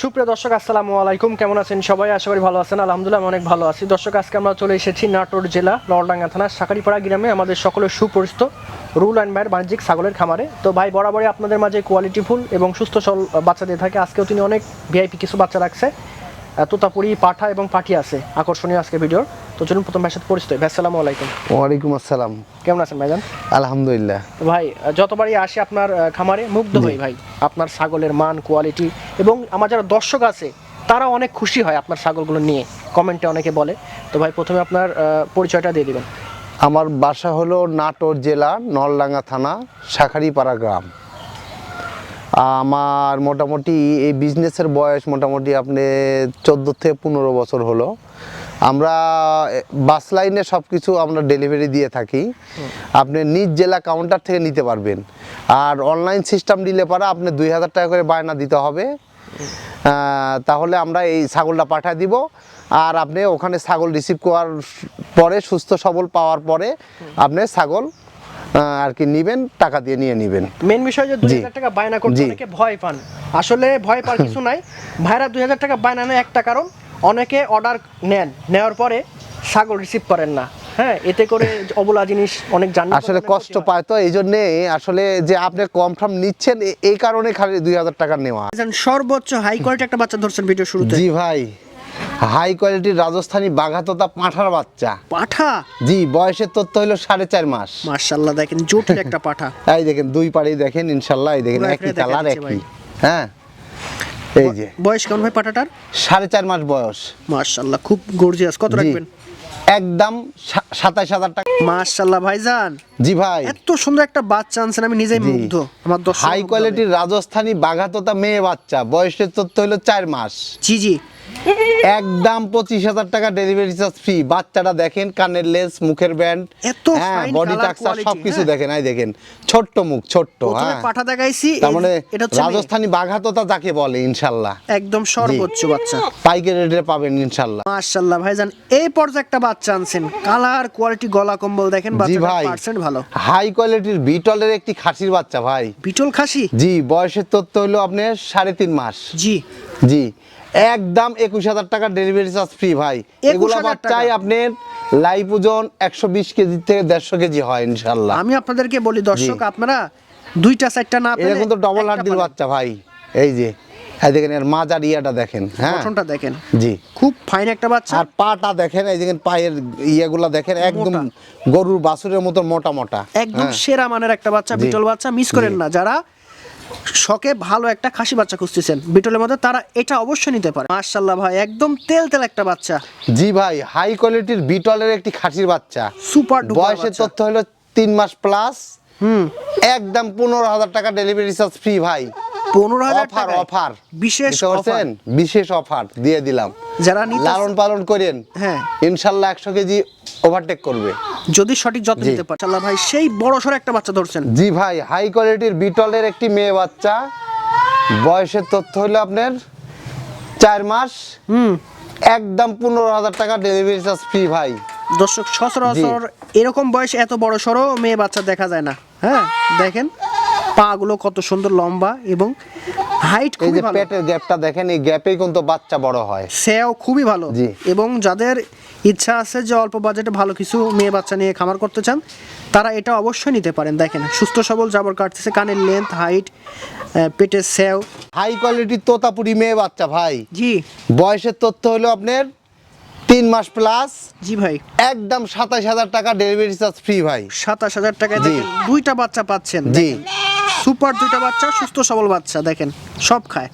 সুপ্রিয় দর্শক আসসালামু আলাইকুম, কেমন আছেন সবাই? আশা করি ভালো আছেন। আলহামদুলিল্লাহ আমি অনেক ভালো আছি। দর্শক, আজকে আমরা চলে এসেছি নাটোর জেলা নলডাঙ্গা থানা শাকারিপাড়া গ্রামে আমাদের সকলের সুপরিচিত রুল অ্যান্ড ভাইয়ের বাণিজ্যিক ছাগলের খামারে। তো ভাই বরাবরই আপনাদের মাঝে কোয়ালিটিফুল এবং সুস্থ সবল বাচ্চা দিয়ে থাকে। আজকেও তিনি অনেক ভিআইপি কিছু বাচ্চা রাখছে, তোতাপুরি, পাঠা এবং পাঠি আছে আকর্ষণীয় আজকে ভিডিওর। তো চলুন প্রথম ভাইয়ের সাথে পরিচিত। ভাই আসসালামু আলাইকুম। ওয়ালাইকুম আসসালাম। কেমন আছেন ভাইজান? আলহামদুলিল্লাহ। ভাই যতবারই আসি আপনার খামারে মুগ্ধ হই ভাই, আপনার ছাগলের মান, কোয়ালিটি, এবং আমার যারা দর্শক আছে তারা অনেক খুশি হয় আপনার ছাগলগুলো নিয়ে, কমেন্টে অনেকে বলে। তো ভাই প্রথমে আপনার পরিচয়টা দিয়ে দিবেন। আমার বাসা হলো নাটোর জেলা নলডাঙ্গা থানা শাখারিপাড়া গ্রাম। আমার মোটামুটি এই বিজনেসের বয়স মোটামুটি আপনি 14 থেকে 15 বছর হলো। আমরা বাস লাইনে সব কিছু আমরা ডেলিভারি দিয়ে থাকি। আপনি নিজ জেলা কাউন্টার থেকে নিতে পারবেন। আর অনলাইন সিস্টেম দিলে পারে আপনি 2000 টাকা করে বায়না দিতে হবে। তাহলে আমরা এই ছাগলটা পাঠিয়ে দিব। আর আপনি ওখানে ছাগল রিসিভ করার পরে, সুস্থ সবল পাওয়ার পরে আপনি ছাগল আর কি নেবেন, টাকা দিয়ে নিয়ে নেবেন। মেন বিষয় যে 2000 টাকা বায়না করতে অনেকে ভয় পান। আসলে ভয় পাওয়ার কিছু নাই ভাইরা। 2000 টাকা বায়না নেয় একটা কারণ, অনেকে অর্ডার নেন, নেওয়ার পরে ছাগল রিসিভ করেন না। হ্যাঁ, এতে করে অবলা জিনিস অনেক জানি আসলে কষ্ট পায়। তো এই জন্যে আসলে যে আপনি কনফার্ম নিচ্ছেন এই কারণে খালি 2000 টাকা নেওয়া। সর্বোচ্চ হাই কোয়ালিটি একটা বাচ্চা ধরছেন ভিডিও শুরুতে। জি ভাই, হাই কোয়ালিটির রাজস্থানী বাঘাতোতা পাঁঠার বাচ্চা। পাঠা? জি, বয়সের তথ্য হলো 4.5 মাস। মাশাআল্লাহ, দেখেন জটিল একটা পাঠা। এই দেখেন দুই পাড়েই দেখেন, ইনশাআল্লাহ এই দেখেন একই কালার একই। হ্যাঁ, এই যে বয়স কেমন ভাই পাঠাটার? 4.5 মাস বয়স। মাশাআল্লাহ, খুব গর্জিয়াস। কত রাখবেন? একদম 27,000 টাকা। মাশাআল্লাহ ভাইজান। জি ভাই, এত সুন্দর একটা বাচ্চা আনছেন, আমি নিজেই মুগ্ধ। আমার দর্শক হাই কোয়ালিটির রাজস্থানী বাঘাতোতা মেয়ে বাচ্চা, বয়সের তথ্য হলো 4 মাস। জি জি, একদম 25,000 টাকা ডেলিভারি চার্জ ফ্রি। বাচ্চাটা দেখেন, কানের লেন্স, মুখের ব্যান্ড, এত ফাইন বডি কালার টাক্সার কোয়ালিটি সবকিছু দেখেন। এই দেখেন ছোট্ট মুখ, ছোট্ট। প্রথমে হ্যাঁ, পাঠা দেখাইছি, তার মানে এটা হচ্ছে রাজস্থানী বাঘাতোতা যাকে বলে, ইনশাআল্লাহ একদম সর্বোচ্চ বাচ্চা পাইকারি রেটে পাবেন ইনশাআল্লাহ। মাশাআল্লাহ ভাইজান, এই পর্যায়ে একটা বাচ্চা আনছেন, কালার কোয়ালিটি, গলা কম্বল দেখেন, বাচ্চাটার পার্সেন্ট ভালো। হাই কোয়ালিটির বিটলের একটি খাসির বাচ্চা ভাই। বিটল খাসি? জি, বয়সের তথ্য হলো আপনার 3.5 মাস। জি জি, একদম 21,000 টাকা ডেলিভারি চার্জ ফ্রি ভাই। এগুলো বাচ্চাই আপনার লাইভ ওজন 120 কেজি থেকে 150 কেজি হয় ইনশাআল্লাহ। আমি আপনাদেরকে বলি দর্শক, আপনারা দুইটা চারটা না পেলে এরকম তো ডবল হাড্ডির বাচ্চা ভাই। এই যে এই দেখেন, এর মাজার ইয়াটা দেখেন। হ্যাঁ, গঠনটা দেখেন। জি, খুব ফাইন একটা বাচ্চা। আর পাটা দেখেন, এই দেখেন পায়ের ইয়াগুলা দেখেন, একদম গরুর বাছুরের মতো মোটা মোটা। একদম সেরা মানের একটা বাচ্চা, বিটল বাচ্চা। মিস করেন না, যারা শখে ভালো একটা খাসি বাচ্চা খুঁজতেছেন বিটলের মধ্যে, তারা এটা অবশ্যই নিতে পারে। মাশাআল্লাহ ভাই, একদম তেল তেল একটা বাচ্চা। জি ভাই, হাই কোয়ালিটির বিটলের একটি খাসির বাচ্চা, সুপার ডুপার। বয়সের তথ্য হলো 3 মাস প্লাস। একদম 15,000 টাকা ডেলিভারি চার্জ ফ্রি ভাই। 15,000 টাকা অফার, বিশেষ অফার, বিশেষ অফার দিয়ে দিলাম। যারা নিতে লালন পালন করেন, হ্যাঁ ইনশাআল্লাহ 100 কেজি ওভারটেক করবে যদি সঠিক যত্ন নিতে পারে। মাশাআল্লাহ ভাই, সেই বড় সর একটা বাচ্চা ধরছেন। জি ভাই, হাই কোয়ালিটির বিটলের একটি মেয়ে বাচ্চা, বয়সের তথ্য হলো আপনার 4 মাস। একদম 15,000 টাকা ডেলিভারি চার্জ ফ্রি ভাই। দর্শক, সচরাচর এরকম বয়সে এত বড় সরো মেয়ে বাচ্চা দেখা যায় না। হ্যাঁ, দেখেন পা গুলো কত সুন্দর লম্বা এবং হাইট এই খুবই যে ভালো। পেটের গ্যাপটা দেখেন, এই গ্যাপেই কিন্তু বাচ্চা বড় হয়। সেও খুবই ভালো। জি। এবং যাদের ইচ্ছা আছে যে অল্প বাজেটে ভালো কিছু মেয়ে বাচ্চা নিয়ে খামার করতে চান, তারা এটা অবশ্যই নিতে পারেন। দেখেন সুস্থ সবল জাবর কাটতেছে, কানের লেন্থ, হাইট, পেটের সেও। হাই কোয়ালিটির তোতাপুরি মেয়ে বাচ্চা ভাই। জি, বয়সের তথ্য হলো আপনার 3 মাস প্লাস। জি ভাই, একদম 27,000 টাকা ডেলিভারি চার্জ ফ্রি ভাই। 27,000 টাকায় দেখেন দুইটা বাচ্চা পাচ্ছেন। জি, সুপার দুইটা বাচ্চা, সুস্থ সবল বাচ্চা, দেখেন সব খায়।